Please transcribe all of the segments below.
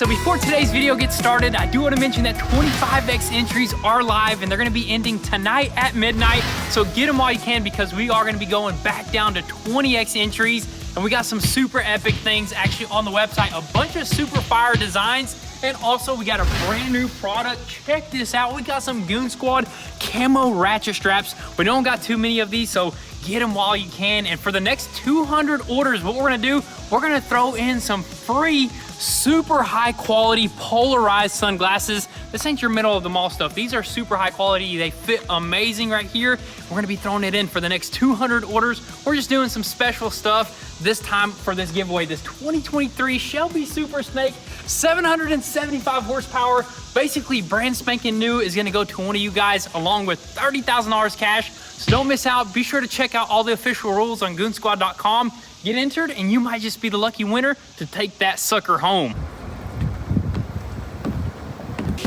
So before today's video gets started, I do want to mention that 25X entries are live and they're going to be ending tonight at midnight. So get them while you can because we are going to be going back down to 20X entries. And we got some super epic things actually on the website, a bunch of super fire designs. And also we got a brand new product. Check this out. We got some Goon Squad camo ratchet straps. We don't got too many of these, so get them while you can. And for the next 200 orders, what we're gonna do, we're gonna throw in some free, super high quality polarized sunglasses. This ain't your middle of the mall stuff. These are super high quality. They fit amazing right here. We're gonna be throwing it in for the next 200 orders. We're just doing some special stuff this time for this giveaway. This 2023 Shelby Super Snake, 775 horsepower, basically brand spanking new, is gonna go to one of you guys along with $30,000 cash. So don't miss out. Be sure to check out all the official rules on goonsquad.com. Get entered and you might just be the lucky winner to take that sucker home.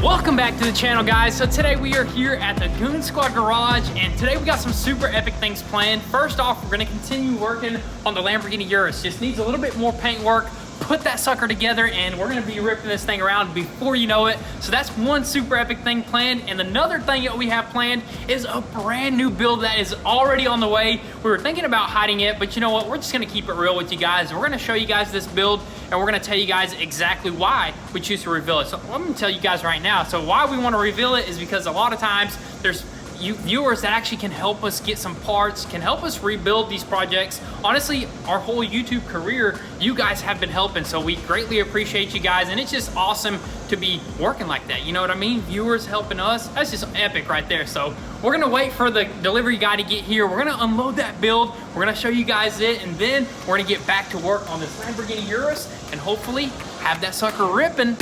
Welcome back to the channel, guys. So today we are here at the Goon Squad garage, and today we got some super epic things planned. First off, we're gonna continue working on the Lamborghini Urus. Just needs a little bit more paint work. Put that sucker together and we're gonna be ripping this thing around before you know it. So that's one super epic thing planned. And another thing that we have planned is a brand new build that is already on the way. We were thinking about hiding it, but you know what? We're just gonna keep it real with you guys. We're gonna show you guys this build and we're gonna tell you guys exactly why we choose to reveal it. So I'm gonna tell you guys right now. So why we wanna reveal it is because a lot of times there's you viewers that actually can help us get some parts, can help us rebuild these projects. Honestly, our whole YouTube career, you guys have been helping, so we greatly appreciate you guys, and it's just awesome to be working like that. You know what I mean? Viewers helping us, that's just epic right there. So we're gonna wait for the delivery guy to get here. We're gonna unload that build. We're gonna show you guys it, and then we're gonna get back to work on this Lamborghini Urus and hopefully have that sucker ripping.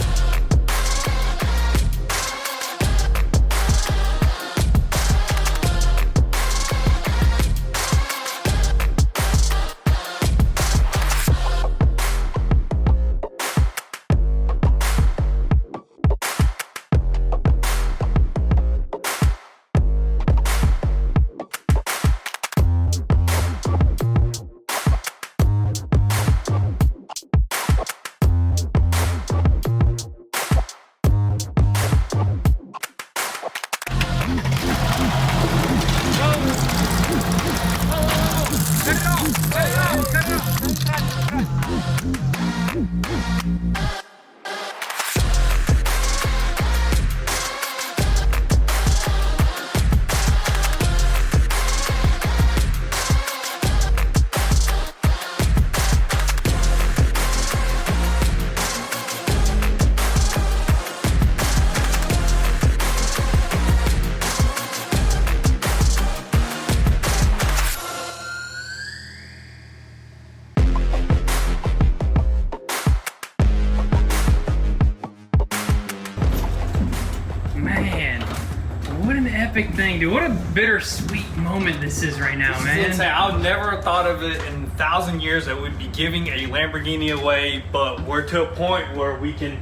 Epic thing, dude. What a bittersweet moment this is right now, man. I would never have thought of it in 1,000 years that we'd be giving a Lamborghini away, but we're to a point where we can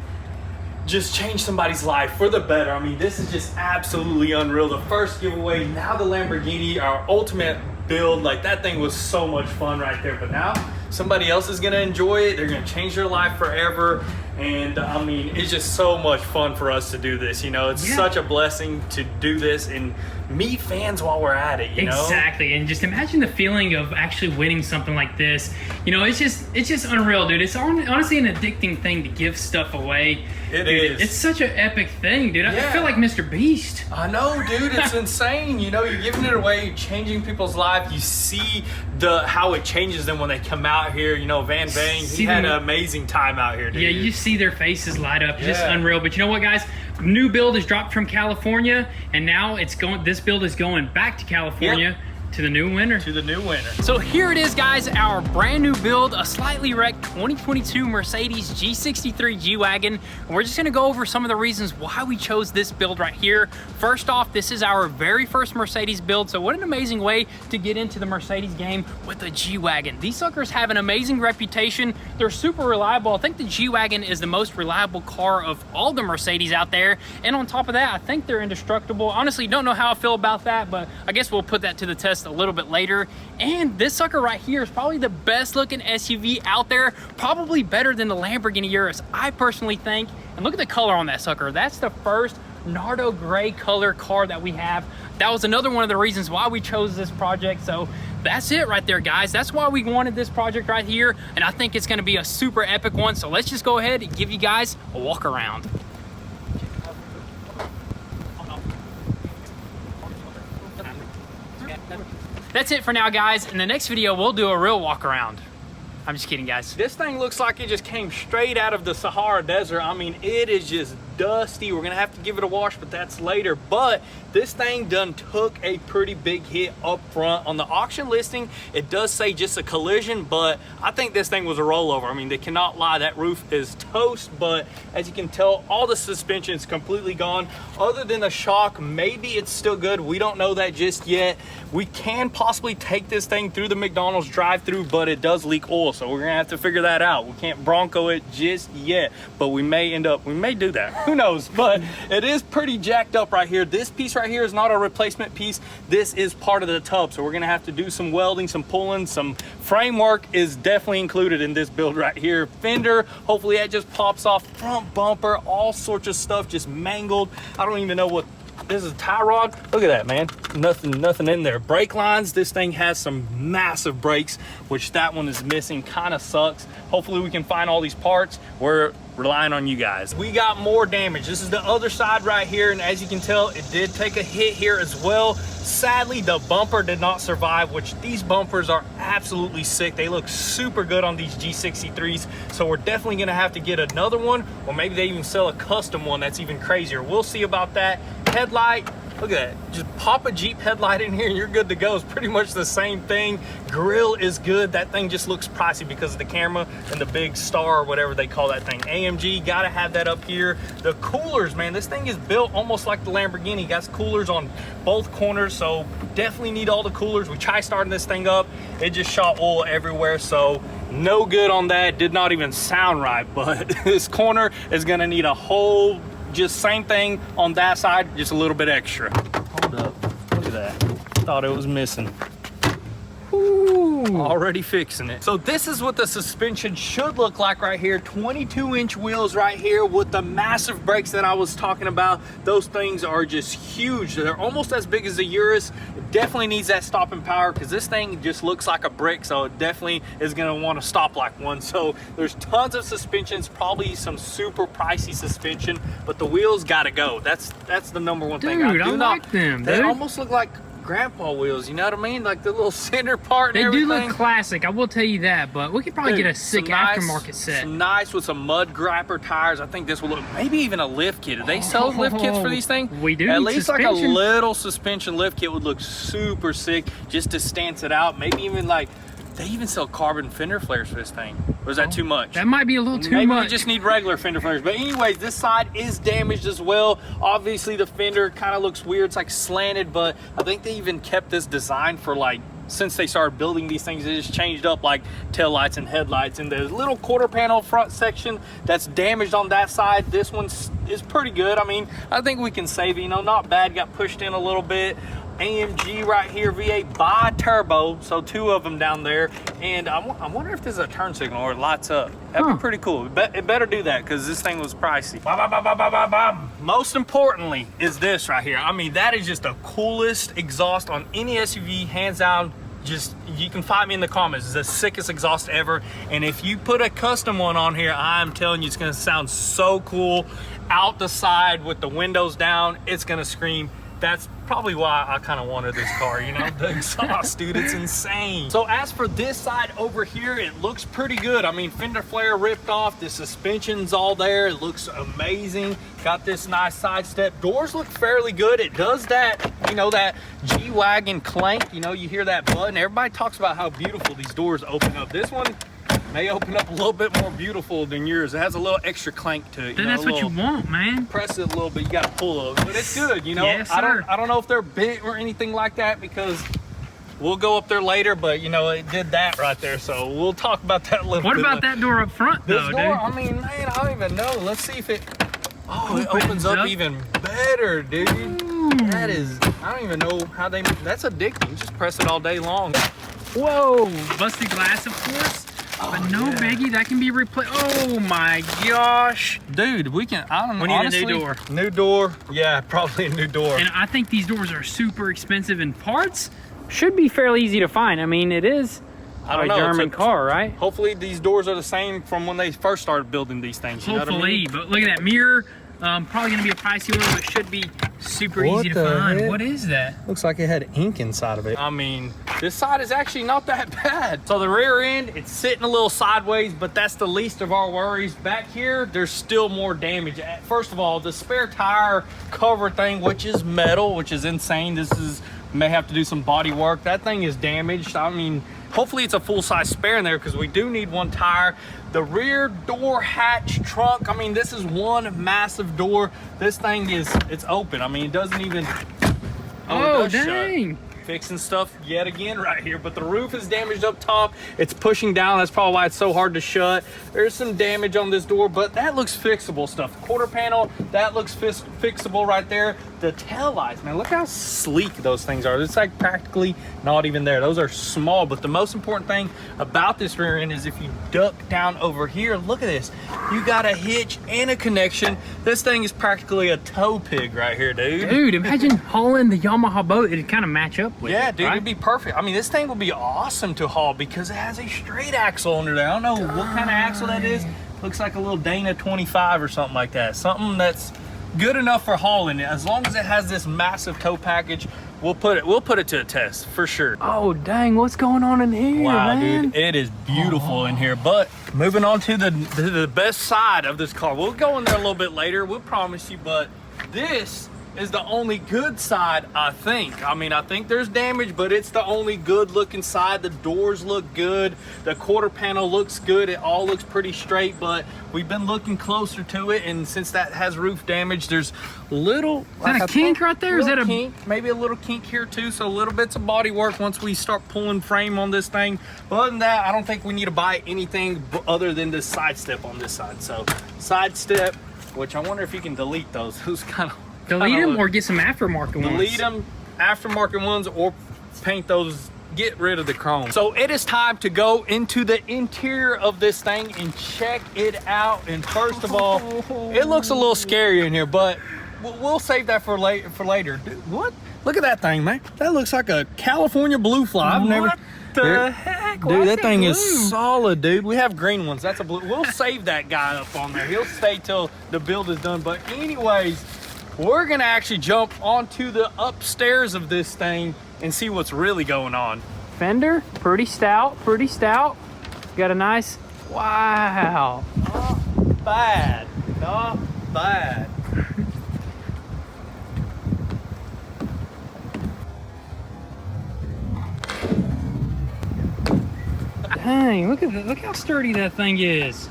just change somebody's life for the better. I mean, this is just absolutely unreal. The first giveaway, now the Lamborghini, our ultimate build, like that thing was so much fun right there, but now somebody else is gonna enjoy it. They're gonna change their life forever. And I mean, it's just so much fun for us to do this, you know. It's such a blessing to do this and meet fans while we're at it, you know. Exactly. And just imagine the feeling of actually winning something like this. You know, it's just unreal, dude. It's honestly an addicting thing to give stuff away. It is. It's such an epic thing, dude. I feel like Mr. Beast. I know, dude. It's insane. You know, you're giving it away, you're changing people's life. You see how it changes them when they come out here. You know, Van Bang, he had an amazing time out here, dude. Yeah, you see their faces light up. Just unreal. But you know what, guys? New build is dropped from California, and now this build is going back to California. To the new winner. To the new winner. So here it is, guys, our brand new build, a slightly wrecked 2022 Mercedes G63 G-Wagon. And we're just gonna go over some of the reasons why we chose this build right here. First off, this is our very first Mercedes build, so what an amazing way to get into the Mercedes game with a G-Wagon. These suckers have an amazing reputation. They're super reliable. I think the G-Wagon is the most reliable car of all the Mercedes out there. And on top of that, I think they're indestructible. Honestly, don't know how I feel about that, but I guess we'll put that to the test just a little bit later. And this sucker right here is probably the best looking SUV out there, probably better than the Lamborghini Urus, I personally think. And look at the color on that sucker. That's the first Nardo gray color car that we have. That was another one of the reasons why we chose this project. So that's it right there, guys. That's why we wanted this project right here, and I think it's gonna be a super epic one. So let's just go ahead and give you guys a walk around. That's it for now, guys. In the next video, we'll do a real walk around. I'm just kidding, guys. This thing looks like it just came straight out of the Sahara Desert. I mean, it is just dusty. We're gonna have to give it a wash, but that's later. But this thing done took a pretty big hit up front. On the auction listing, it does say just a collision, but I think this thing was a rollover. I mean, they cannot lie, that roof is toast, but as you can tell, all the suspension is completely gone. Other than the shock, maybe it's still good. We don't know that just yet. We can possibly take this thing through the McDonald's drive-through, but it does leak oil, so we're gonna have to figure that out. We can't Bronco it just yet, but we may do that. Who knows? But it is pretty jacked up right here. This piece right here is not a replacement piece. This is part of the tub, so we're gonna have to do some welding, some pulling, some framework is definitely included in this build right here. Fender, hopefully that just pops off. Front bumper, all sorts of stuff just mangled. I don't even know what this is. A tie rod. Look at that, man. Nothing in there. Brake lines, this thing has some massive brakes, which that one is missing. Kind of sucks. Hopefully we can find all these parts. We're relying on you guys. We got more damage. This is the other side right here, and as you can tell, it did take a hit here as well. Sadly, the bumper did not survive, which these bumpers are absolutely sick. They look super good on these G63s, so we're definitely gonna have to get another one, or maybe they even sell a custom one that's even crazier. We'll see about that. Headlight, look at that. Just pop a Jeep headlight in here and you're good to go. It's pretty much the same thing. Grill is good. That thing just looks pricey because of the camera and the big star or whatever they call that thing. AMG, gotta have that up here. The coolers, man, this thing is built almost like the Lamborghini. Got coolers on both corners, so definitely need all the coolers. We tried starting this thing up. It just shot oil everywhere, so no good on that. Did not even sound right, but this corner is gonna need a whole, just same thing on that side, just a little bit extra. Hold up, look at that. Thought it was missing. Ooh, already fixing it. So this is what the suspension should look like right here. 22-inch wheels right here with the massive brakes that I was talking about. Those things are just huge. They're almost as big as the Urus. It definitely needs that stopping power because this thing just looks like a brick, so it definitely is gonna want to stop like one. So there's tons of suspensions, probably some super pricey suspension, but the wheels gotta go. That's the number one thing. Dude, I like them, They dude. almost look like grandpa wheels, you know what I mean? Like the little center part and They everything. do look classic, I will tell you that, but we could probably get a sick aftermarket set. Some nice with some mud grapper tires. I think this will look, maybe even a lift kit. Do they sell lift kits for these things? We do. At least suspension. like a little suspension lift kit would look super sick just to stance it out. Maybe even like, they even sell carbon fender flares for this thing. Or is that too much? That might be a little too Maybe much. we just need regular fender flares. But anyways, this side is damaged as well. Obviously the fender kind of looks weird. It's like slanted, but I think they even kept this design for like, since they started building these things, they just changed up like taillights and headlights. And the little quarter panel front section that's damaged on that side, this one is pretty good. I mean, I think we can save it, you know, not bad. Got pushed in a little bit. AMG right here, V8 bi-turbo, so two of them down there. And I wonder if this is a turn signal or it lights up. That'd be pretty cool. It better do that because this thing was pricey. Most importantly is this right here. I mean, that is just the coolest exhaust on any SUV, hands down. Just, you can find me in the comments. It's the sickest exhaust ever. And if you put a custom one on here, I'm telling you, it's gonna sound so cool. Out the side with the windows down, it's gonna scream. That's probably why I kind of wanted this car, you know, the exhaust, dude, it's insane. So as for this side over here, it looks pretty good. I mean, fender flare ripped off, the suspension's all there. It looks amazing. Got this nice side step. Doors look fairly good. It does that, you know, that G-Wagon clank. You know, you hear that button. Everybody talks about how beautiful these doors open up. This one may open up a little bit more beautiful than yours. It has a little extra clank to it. Then that's what you want, man. Press it a little bit, you gotta pull it, but it's good, you know. Yes, sir. I don't know if they're bent or anything like that because we'll go up there later, but you know, it did that right there, so we'll talk about that a little bit. What about that door up front This though, door, dude? I mean, man, I don't even know. Let's see if it, oh, it opens up even better, dude. Ooh. That is I don't even know how they, that's addicting. Just press it all day long. Whoa, busted glass, of course. But no biggie, that can be replaced. Oh my gosh. Dude, we can, I don't know. We need honestly, a new door. New door, yeah, probably a new door. And I think these doors are super expensive, and parts should be fairly easy to find. I mean, it is I don't a know, German car, right? Hopefully these doors are the same from when they first started building these things. You know what I Hopefully, mean? but look at that mirror. Probably gonna be a pricey order, but should be super easy to find. heck? What is that? Looks like it had ink inside of it. I mean, this side is actually not that bad. So the rear end, it's sitting a little sideways, but that's the least of our worries. Back here, there's still more damage. First of all, the spare tire cover thing, which is metal, which is insane. This is, may have to do some body work. That thing is damaged. I mean, hopefully it's a full-size spare in there because we do need one tire. The rear door hatch trunk, I mean, this is one massive door. This thing is, it's open. I mean, it doesn't even, Oh, it does dang. shut. Fixing stuff yet again right here, but the roof is damaged up top. It's pushing down. That's probably why it's so hard to shut. There's some damage on this door, but that looks fixable stuff. Quarter panel, that looks fixable right there. The tail lights, man, look how sleek those things are. It's like practically not even there. Those are small, but the most important thing about this rear end is if you duck down over here, look at this. You got a hitch and a connection. This thing is practically a tow pig right here, dude. Dude, imagine hauling the Yamaha boat. It'd kind of match up with Yeah, it, dude, right? it'd be perfect. I mean, this thing would be awesome to haul because it has a straight axle under there. I don't know what kind of axle that is. Looks like a little Dana 25 or something like that. Something that's good enough for hauling. As long as it has this massive tow package, we'll put it to a test for sure. Oh, dang, what's going on in here, Wow, man? dude, it is beautiful in here. But moving on to the best side of this car. We'll go in there a little bit later, we'll promise you, but this is the only good side, I think. I mean, I think there's damage, but it's the only good looking side. The doors look good. The quarter panel looks good. It all looks pretty straight, but we've been looking closer to it, and since that has roof damage, there's little... Is that a kink right there? Is that a kink? Maybe a little kink here too, so little bits of body work once we start pulling frame on this thing. But other than that, I don't think we need to buy anything other than this side step on this side. So side step, which I wonder if you can delete those. Who's kind of... delete them or get some aftermarket ones? Delete them, aftermarket ones, or paint those, get rid of the chrome. So it is time to go into the interior of this thing and check it out. And first of all, it looks a little scary in here, but we'll save that for later. Dude, what? Look at that thing, man. That looks like a California blue fly. I've never... What the heck? Dude, that thing is blue? solid, dude. We have green ones. That's a blue. We'll save that guy up on there. He'll stay till the build is done. But anyways, we're gonna actually jump onto the upstairs of this thing and see what's really going on. Fender, pretty stout, pretty stout. Got a nice, wow. Not bad, not bad. Dang, look how sturdy that thing is.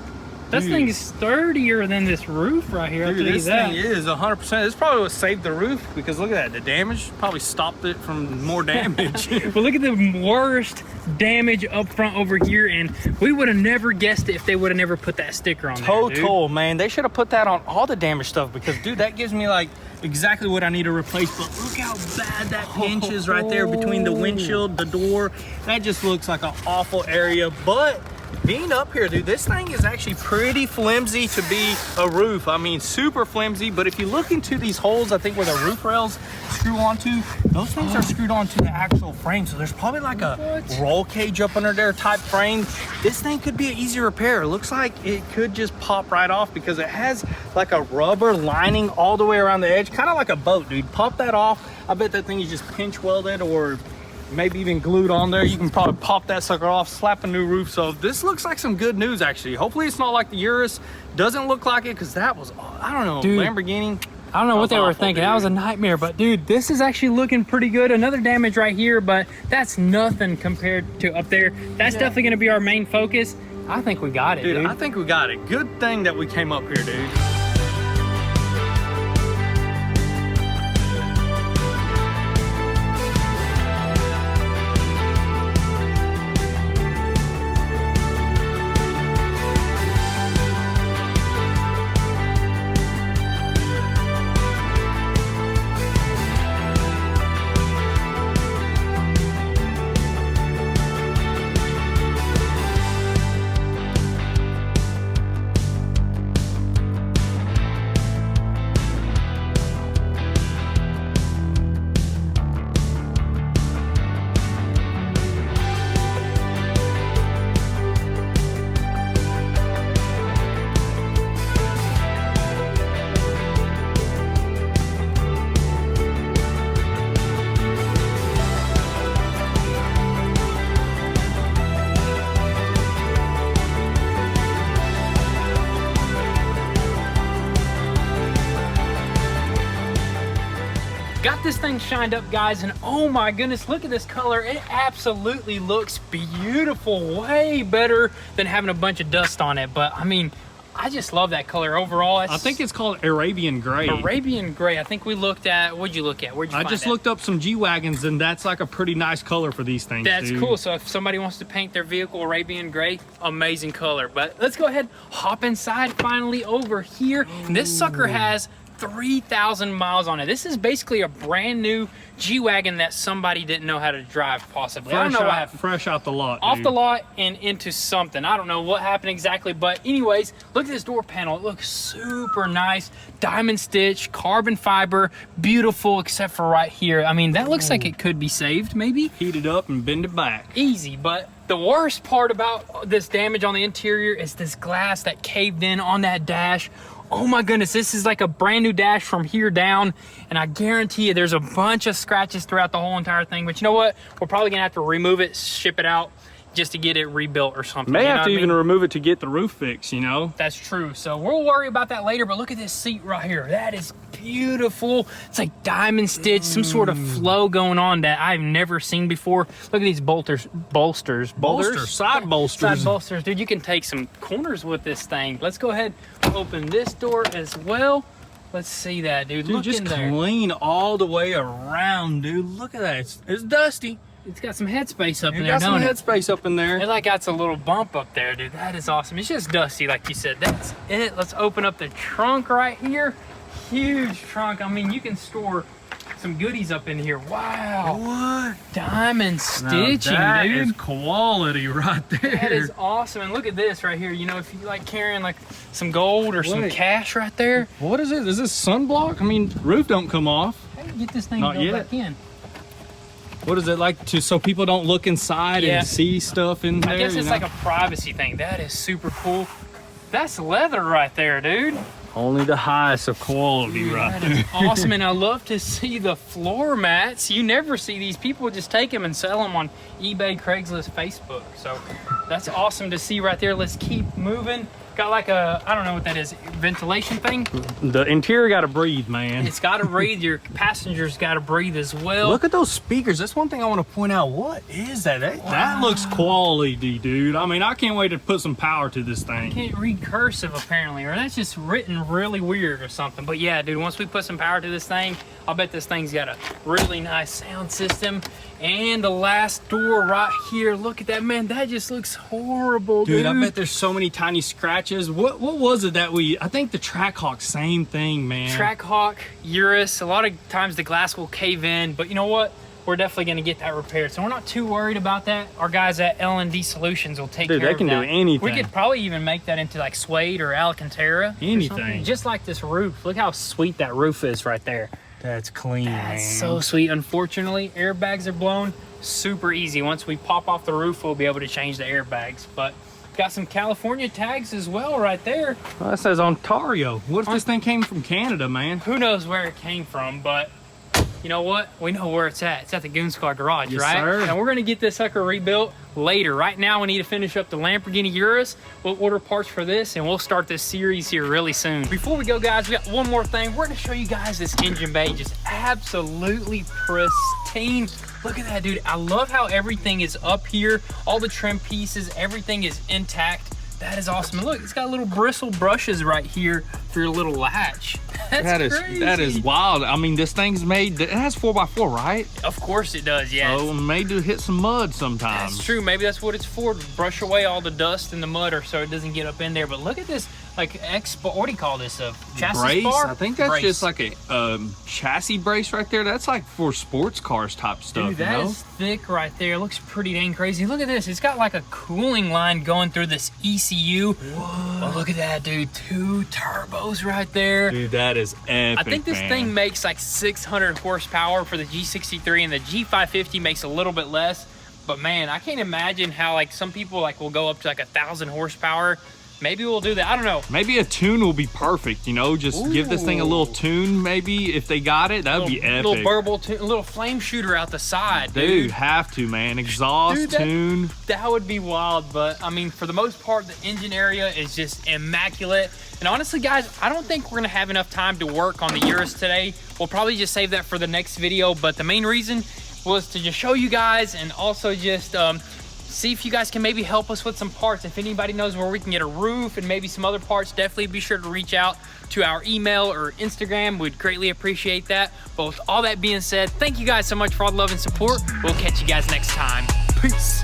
This Dude. thing is sturdier than this roof right here. I'll Dude, tell you this that. thing is 100%. This probably what saved the roof, because look at that. The damage probably stopped it from more damage. But look at the worst damage up front over here, and we would have never guessed it if they would have never put that sticker on there, dude. Total, man. They should have put that on all the damaged stuff, because, dude, that gives me, like, exactly what I need to replace. But look how bad that pinch is right there between the windshield, the door. That just looks like an awful area. But being up here, dude, this thing is actually pretty flimsy to be a roof. I mean, super flimsy. But if you look into these holes, I think where the roof rails screw onto, those things are screwed onto the actual frame. So there's probably like a roll cage up under there type frame. This thing could be an easy repair. It looks like it could just pop right off, because it has like a rubber lining all the way around the edge, kind of like a boat, dude. Pop that off. I bet that thing is just pinch welded or maybe even glued on there. You can probably pop that sucker off, slap a new roof. So this looks like some good news, actually. Hopefully it's not like the Urus. Doesn't look like it, because that was, I don't know, Dude, Lamborghini. I don't know what they were awful, thinking. dude. That was a nightmare. But dude, this is actually looking pretty good. Another damage right here, but that's nothing compared to up there. That's definitely going to be our main focus. I think we got it, dude. I think we got it. Good thing that we came up here, dude. Got this thing shined up, guys, and oh my goodness, look at this color. It absolutely looks beautiful, way better than having a bunch of dust on it. But I mean, I just love that color overall. I think it's called Arabian Gray. Arabian Gray. I think we looked at, what'd you look at? Where'd you find I just that? looked up some G-Wagons, and that's like a pretty nice color for these things. That's dude. cool. So if somebody wants to paint their vehicle Arabian Gray, amazing color. But let's go ahead, hop inside finally over here. And this sucker has 3,000 miles on it. This is basically a brand new G-Wagon that somebody didn't know how to drive, possibly. I don't know what happened. Fresh out the lot, Off dude. the lot and into something. I don't know what happened exactly, but anyways, look at this door panel. It looks super nice. Diamond stitch, carbon fiber, beautiful, except for right here. I mean, that looks like it could be saved, maybe. Heat it up and bend it back. Easy, but the worst part about this damage on the interior is this glass that caved in on that dash. Oh my goodness, this is like a brand new dash from here down, and I guarantee you there's a bunch of scratches throughout the whole entire thing. But you know what? We're probably gonna have to remove it, ship it out, just to get it rebuilt or something. May you know have to what I even mean? remove it to get the roof fixed, you know? That's true. So we'll worry about that later, but look at this seat right here. That is beautiful. It's like diamond stitch, some sort of flow going on that I've never seen before. Look at these bolsters. Side bolsters. Side bolsters. Dude, you can take some corners with this thing. Let's go ahead, open this door as well. Let's see that, dude. Dude, Look just in there. clean all the way around, dude. Look at that. It's dusty. It's got some headspace up in You there, got some don't it? headspace up in there. It like got a little bump up there, dude. That is awesome. It's just dusty, like you said. That's it. Let's open up the trunk right here. Huge trunk. I mean, you can store some goodies up in here. Wow. What? Diamond stitching, That dude. is quality right there. That is awesome. And look at this right here. You know, if you like carrying like some gold or some Wait. cash right there. What is it? Is this sunblock? I mean, roof don't come off. How do you get this thing Not built yet. back in? What is it like to so people don't look inside Yeah. and see stuff in there? I guess you it's know? like a privacy thing. That is super cool. That's leather right there, dude. Only the highest of quality right That there. is awesome, and I love to see the floor mats. You never see these. People just take them and sell them on eBay, Craigslist, Facebook. So that's awesome to see right there. Let's keep moving. Got like a, I don't know what that is, ventilation thing. The interior got to breathe, man. It's got to breathe. Your passengers got to breathe as well. Look at those speakers. That's one thing I want to point out. What is that? That looks quality, dude. I mean, I can't wait to put some power to this thing. Can't read cursive apparently, or that's just written really weird or something. But yeah, dude, once we put some power to this thing, I'll bet this thing's got a really nice sound system. And the last door right here, look at that, man. That just looks horrible, dude. Dude, I bet there's so many tiny scratches. What was it that I think the Trackhawk, same thing, man. Trackhawk, Urus, a lot of times the glass will cave in, but you know what? We're definitely going to get that repaired. So we're not too worried about that. Our guys at L&D Solutions will take care of that. Dude, they can do anything. We could probably even make that into like suede or Alcantara. Anything. Just like this roof. Look how sweet that roof is right there. That's clean, man. That's so sweet. Unfortunately, airbags are blown. Super easy. Once we pop off the roof, we'll be able to change the airbags. But got some California tags as well right there. Well, that says Ontario. What if this thing came from Canada, man? Who knows where it came from, but you know what? We know where it's at. It's at the Goon Squad garage, Yes, right? sir. And we're gonna get this sucker rebuilt later. Right now, we need to finish up the Lamborghini Urus. We'll order parts for this, and we'll start this series here really soon. Before we go, guys, we got one more thing. We're gonna show you guys this engine bay, just absolutely pristine. Look at that, dude. I love how everything is up here. All the trim pieces, everything is intact. That is awesome. And look, it's got little bristle brushes right here for your little latch. That's crazy. That is wild. I mean, this thing's made, it has 4x4, right? Of course it does, yeah. So made to hit some mud sometimes. That's true. Maybe that's what it's for, to brush away all the dust and the mud, or so it doesn't get up in there. But look at this, like what do you call this? A chassis Brace? bar? I think that's Brace. just like a chassis brace right there. That's like for sports cars type stuff, Dude, that you know? is thick right there. Looks pretty dang crazy. Look at this. It's got like a cooling line going through this ECU. Oh, look at that, dude. 2 turbos right there. Dude, that is epic, I think this thing makes like 600 horsepower for the G63, and the G550 makes a little bit less. But man, I can't imagine how like some people like will go up to like 1,000 horsepower. Maybe we'll do that. I don't know. Maybe a tune will be perfect, you know? Just give this thing a little tune, maybe, if they got it. That would be epic. Little burble tune, a little flame shooter out the side, dude. Have to, man. Exhaust, tune. That would be wild, but I mean, for the most part, the engine area is just immaculate. And honestly, guys, I don't think we're gonna have enough time to work on the Urus today. We'll probably just save that for the next video, but the main reason was to just show you guys and also just see if you guys can maybe help us with some parts. If anybody knows where we can get a roof and maybe some other parts, definitely be sure to reach out to our email or Instagram. We'd greatly appreciate that. But with all that being said, thank you guys so much for all the love and support. We'll catch you guys next time. Peace.